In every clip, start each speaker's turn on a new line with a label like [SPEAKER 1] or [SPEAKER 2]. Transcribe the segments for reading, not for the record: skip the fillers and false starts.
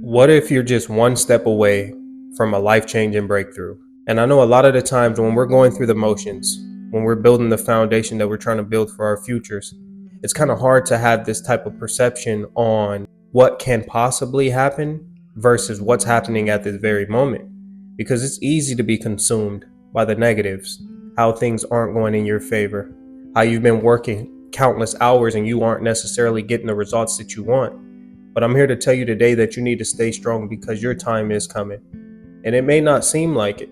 [SPEAKER 1] What if you're just one step away from a life changing breakthrough? And I know a lot of the times when we're going through the motions, when we're building the foundation that we're trying to build for our futures, it's kind of hard to have this type of perception on what can possibly happen versus what's happening at this very moment. Because it's easy to be consumed by the negatives, how things aren't going in your favor, how you've been working countless hours and you aren't necessarily getting the results that you want. But I'm here to tell you today that you need to stay strong because your time is coming. And it may not seem like it.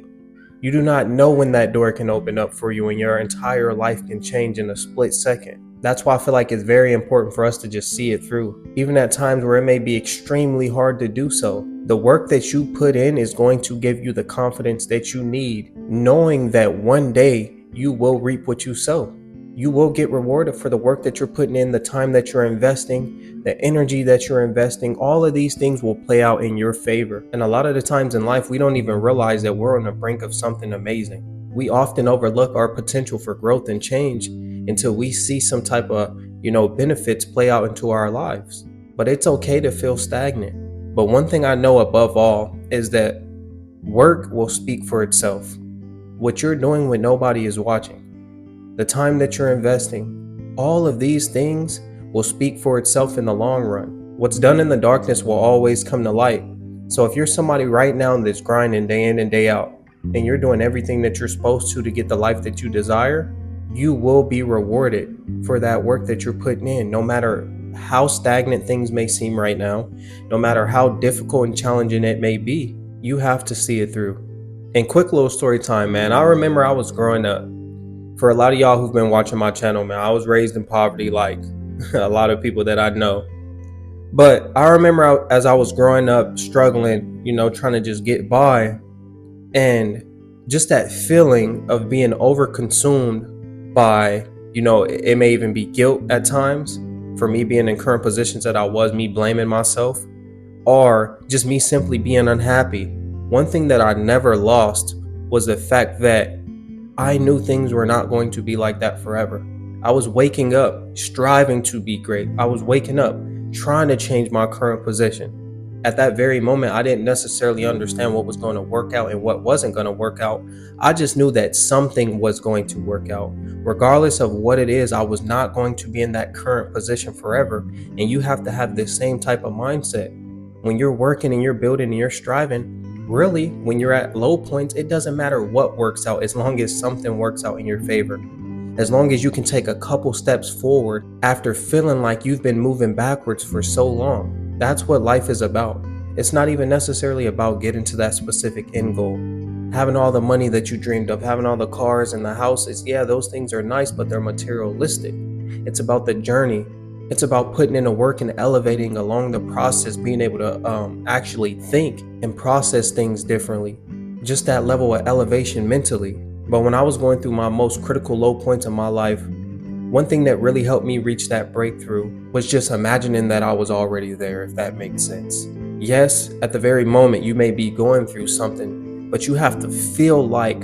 [SPEAKER 1] You do not know when that door can open up for you and your entire life can change in a split second. That's why I feel like it's very important for us to just see it through. Even at times where it may be extremely hard to do so. The work that you put in is going to give you the confidence that you need, knowing that one day you will reap what you sow. You will get rewarded for the work that you're putting in, the time that you're investing, the energy that you're investing. All of these things will play out in your favor. And a lot of the times in life, we don't even realize that we're on the brink of something amazing. We often overlook our potential for growth and change until we see some type of, benefits play out into our lives. But it's okay to feel stagnant. But one thing I know above all is that work will speak for itself. What you're doing when nobody is watching, the time that you're investing, all of these things will speak for itself in the long run. What's done in the darkness will always come to light. So if you're somebody right now that's grinding day in and day out, and you're doing everything that you're supposed to get the life that you desire, you will be rewarded for that work that you're putting in, no matter how stagnant things may seem right now, no matter how difficult and challenging it may be. You have to see it through. And quick little story time, man. I remember I was growing up. For a lot of y'all who've been watching my channel, man, I was raised in poverty like a lot of people that I know. But I remember as I was growing up, struggling, trying to just get by. And just that feeling of being overconsumed by, it may even be guilt at times for me being in current positions that I was, me blaming myself, or just me simply being unhappy. One thing that I never lost was the fact that I knew things were not going to be like that forever. I was waking up, striving to be great. I was waking up, trying to change my current position. At that very moment, I didn't necessarily understand what was going to work out and what wasn't going to work out. I just knew that something was going to work out. Regardless of what it is, I was not going to be in that current position forever. And you have to have this same type of mindset. When you're working and you're building and you're striving, really, when you're at low points, it doesn't matter what works out as long as something works out in your favor. As long as you can take a couple steps forward after feeling like you've been moving backwards for so long. That's what life is about. It's not even necessarily about getting to that specific end goal. Having all the money that you dreamed of, having all the cars and the houses, yeah, those things are nice, but they're materialistic. It's about the journey. It's about putting in the work and elevating along the process, being able to actually think and process things differently. Just that level of elevation mentally. But when I was going through my most critical low points in my life, one thing that really helped me reach that breakthrough was just imagining that I was already there, if that makes sense. Yes, at the very moment you may be going through something, but you have to feel like,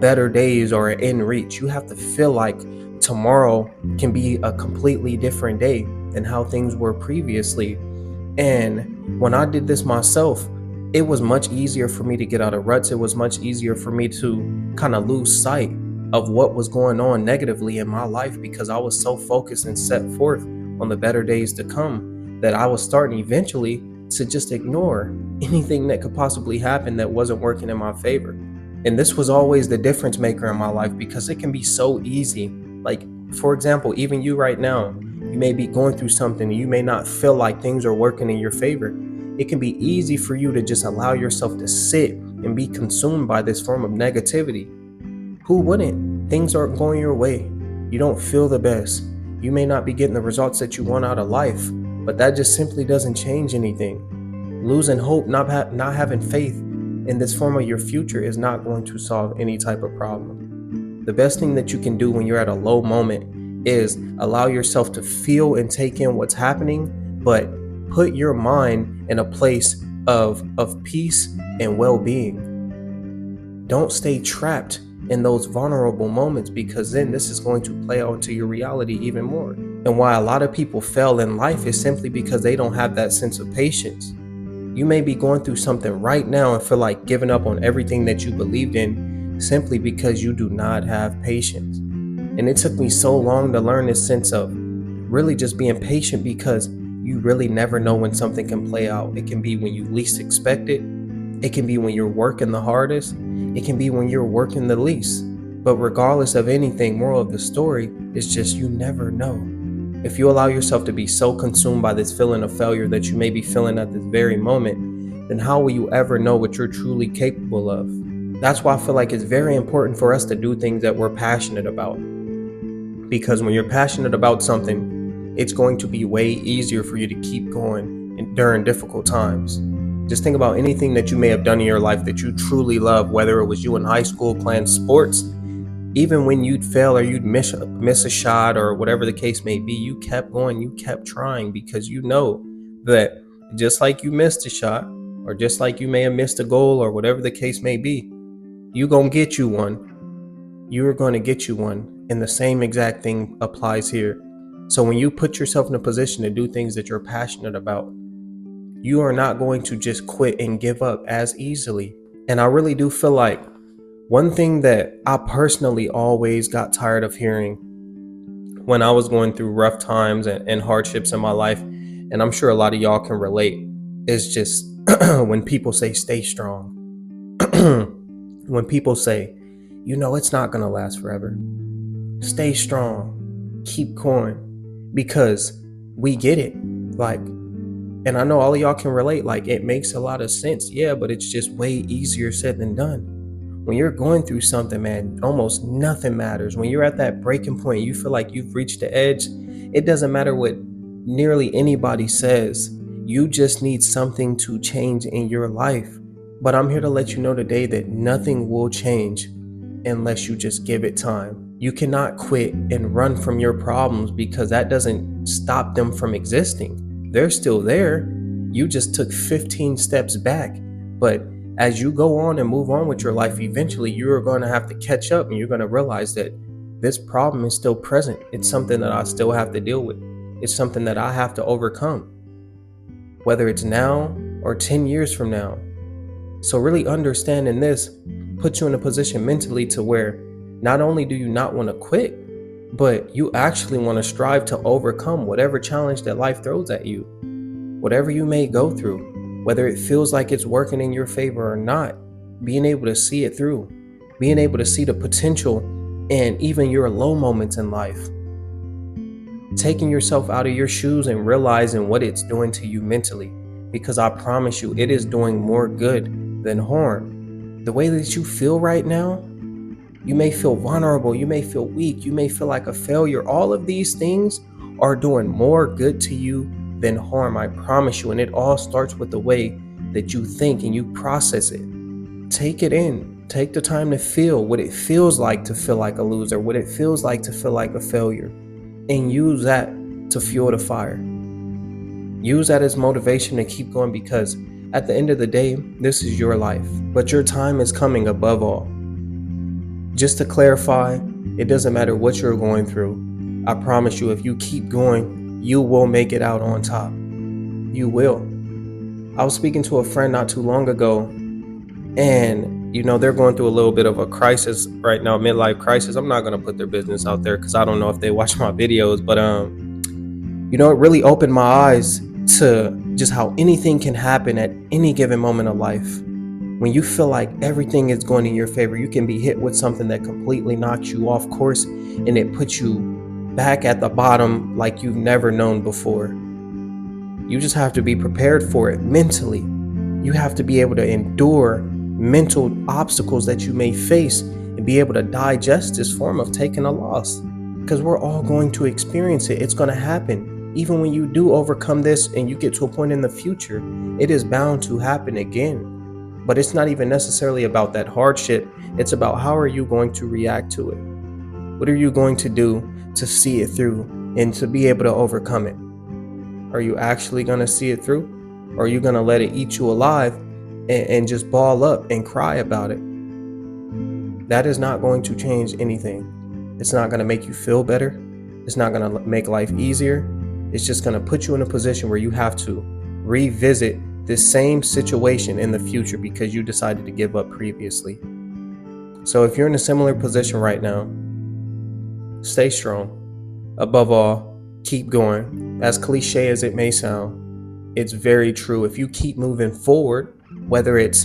[SPEAKER 1] better days are in reach. You have to feel like tomorrow can be a completely different day than how things were previously. And when I did this myself, it was much easier for me to get out of ruts. It was much easier for me to kind of lose sight of what was going on negatively in my life because I was so focused and set forth on the better days to come that I was starting eventually to just ignore anything that could possibly happen that wasn't working in my favor. And this was always the difference maker in my life because it can be so easy. Like, for example, even you right now, you may be going through something and you may not feel like things are working in your favor. It can be easy for you to just allow yourself to sit and be consumed by this form of negativity. Who wouldn't? Things aren't going your way. You don't feel the best. You may not be getting the results that you want out of life, but that just simply doesn't change anything. Losing hope, not having faith in this form of your future is not going to solve any type of problem. The best thing that you can do when you're at a low moment is allow yourself to feel and take in what's happening, but put your mind in a place of peace and well-being. Don't stay trapped in those vulnerable moments because then this is going to play out into your reality even more. And why a lot of people fail in life is simply because they don't have that sense of patience. You may be going through something right now and feel like giving up on everything that you believed in simply because you do not have patience. And it took me so long to learn this sense of really just being patient, because you really never know when something can play out. It can be when you least expect it. It can be when you're working the hardest. It can be when you're working the least. But regardless of anything, moral of the story is just you never know. If you allow yourself to be so consumed by this feeling of failure that you may be feeling at this very moment, then how will you ever know what you're truly capable of? That's why I feel like it's very important for us to do things that we're passionate about. Because when you're passionate about something, it's going to be way easier for you to keep going during difficult times. Just think about anything that you may have done in your life that you truly love, whether it was you in high school playing sports. Even when you'd fail or you'd miss a shot or whatever the case may be, you kept going, you kept trying, because you know that just like you missed a shot, or just like you may have missed a goal or whatever the case may be, you gonna get you one. You're going to get you one. And the same exact thing applies here. So when you put yourself in a position to do things that you're passionate about, you are not going to just quit and give up as easily. And I really do feel like one thing that I personally always got tired of hearing when I was going through rough times and hardships in my life, and I'm sure a lot of y'all can relate, is just when people say stay strong. When people say, it's not going to last forever. Stay strong. Keep going. Because we get it. And I know all of y'all can relate. It makes a lot of sense. Yeah, but it's just way easier said than done. When you're going through something, man, almost nothing matters. When you're at that breaking point, you feel like you've reached the edge. It doesn't matter what nearly anybody says. You just need something to change in your life. But I'm here to let you know today that nothing will change unless you just give it time. You cannot quit and run from your problems, because that doesn't stop them from existing. They're still there. You just took 15 steps back. But as you go on and move on with your life, eventually you're going to have to catch up, and you're going to realize that this problem is still present. It's something that I still have to deal with. It's something that I have to overcome, whether it's now or 10 years from now. So really understanding this puts you in a position mentally to where not only do you not want to quit, but you actually want to strive to overcome whatever challenge that life throws at you. Whatever you may go through, whether it feels like it's working in your favor or not, being able to see it through, being able to see the potential and even your low moments in life. Taking yourself out of your shoes and realizing what it's doing to you mentally, because I promise you, it is doing more good than harm. The way that you feel right now, you may feel vulnerable, you may feel weak, you may feel like a failure. All of these things are doing more good to you than harm, I promise you. And it all starts with the way that you think and you process it. Take it in. Take the time to feel what it feels like to feel like a loser, what it feels like to feel like a failure, and use that to fuel the fire. Use that as motivation to keep going, because at the end of the day, this is your life, but your time is coming above all. Just to clarify, it doesn't matter what you're going through. I promise you, if you keep going, you will make it out on top. You will. I was speaking to a friend not too long ago, and they're going through a little bit of a crisis right now, midlife crisis. I'm not going to put their business out there because I don't know if they watch my videos, but it really opened my eyes to just how anything can happen at any given moment of life. When you feel like everything is going in your favor, you can be hit with something that completely knocks you off course, and it puts you back at the bottom like you've never known before. You just have to be prepared for it mentally. You have to be able to endure mental obstacles that you may face and be able to digest this form of taking a loss, because we're all going to experience it. It's going to happen. Even when you do overcome this and you get to a point in the future, it is bound to happen again. But it's not even necessarily about that hardship. It's about how are you going to react to it? What are you going to do to see it through and to be able to overcome it? Are you actually going to see it through? Or are you going to let it eat you alive and just ball up and cry about it? That is not going to change anything. It's not going to make you feel better. It's not going to make life easier. It's just going to put you in a position where you have to revisit this same situation in the future because you decided to give up previously. So if you're in a similar position right now, stay strong. Above all, keep going. As cliche as it may sound, it's very true. If you keep moving forward, whether it's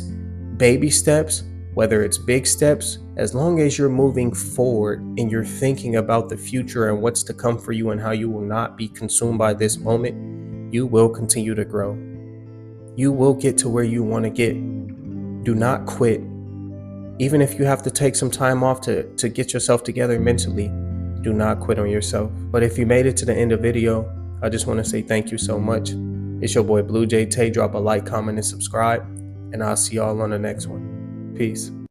[SPEAKER 1] baby steps, whether it's big steps, as long as you're moving forward and you're thinking about the future and what's to come for you and how you will not be consumed by this moment, you will continue to grow. You will get to where you want to get. Do not quit. Even if you have to take some time off to get yourself together mentally, do not quit on yourself. But if you made it to the end of the video, I just want to say thank you so much. It's your boy Blue Jay Tay. Drop a like, comment, and subscribe, and I'll see y'all on the next one. Peace.